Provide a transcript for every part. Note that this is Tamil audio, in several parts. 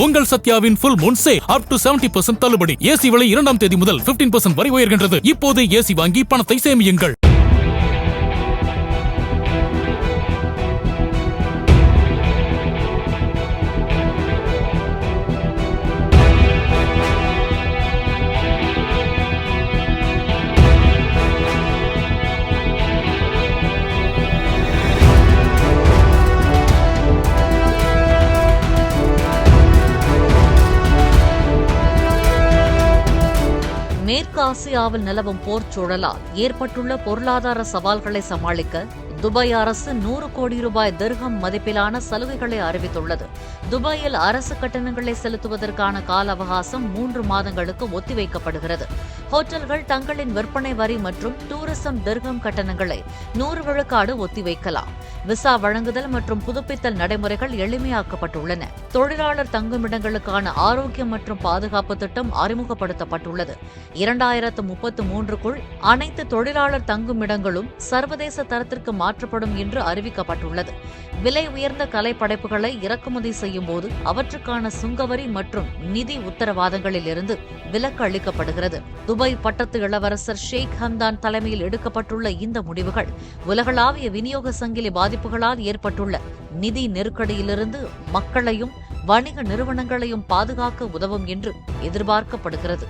உங்கள் சத்யாவின் full moon sale up to 70% தள்ளுபடி. ஏசி விலை 2ஆம் தேதி முதல் 15% வரை உயர்கின்றது. இப்போது ஏசி வாங்கி பணத்தை சேமியுங்கள். மேற்கு ஆசியாவில் நிலவும் போர்ச் சூழலால் ஏற்பட்டுள்ள பொருளாதார சவால்களை சமாளிக்க துபாய் அரசு 100 கோடி ரூபாய் திர்ஹம் மதிப்பிலான சலுகைகளை அறிவித்துள்ளது. துபாயில் அரசு கட்டணங்களை செலுத்துவதற்கான கால அவகாசம் 3 மாதங்களுக்கு ஒத்திவைக்கப்படுகிறது. ஹோட்டல்கள் தங்களின் விற்பனை வரி மற்றும் டூரிசம் திர்ஹம் கட்டணங்களை 100 விழுக்காடு ஒத்திவைக்கலாம். விசா வழங்குதல் மற்றும் புதுப்பித்தல் நடைமுறைகள் எளிமையாக்கப்பட்டுள்ளன. தொழிலாளர் தங்குமிடங்களுக்கான ஆரோக்கியம் மற்றும் பாதுகாப்பு திட்டம் அறிமுகப்படுத்தப்பட்டுள்ளது. 2033க்குள் அனைத்து தொழிலாளர் தங்குமிடங்களும் சர்வதேச தரத்திற்கு மாற்றப்படும் என்று அறிவிக்கப்பட்டுள்ளது. விலை உயர்ந்த கலைப்படைப்புகளை இறக்குமதி செய்யும் போது அவற்றுக்கான சுங்கவரி மற்றும் நிதி உத்தரவாதங்களில் இருந்து விலக்கு அளிக்கப்படுகிறது. துபாய் பட்டத்து இளவரசர் ஷேக் ஹம்தான் தலைமையில் எடுக்கப்பட்டுள்ள இந்த முடிவுகள் உலகளாவிய விநியோக சங்கிலி பாதிப்புகளால் ஏற்பட்டுள்ள நிதி நெருக்கடியிலிருந்து மக்களையும் வணிக நிறுவனங்களையும் பாதுகாக்க உதவும் என்று எதிர்பார்க்கப்படுகிறது.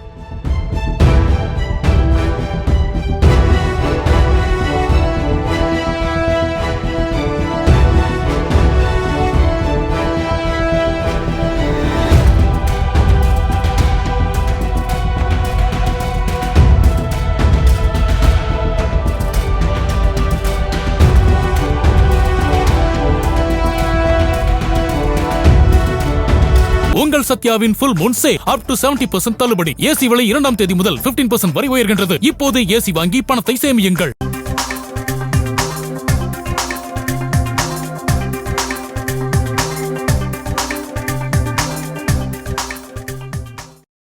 உங்கள் சத்யாவின் full moon sale up to 70% தள்ளுபடி. ஏசி விலை 2ஆம் தேதி முதல் 15% வரை உயர்கின்றது. இப்போது ஏசி வாங்கி பணத்தை சேமியுங்கள்.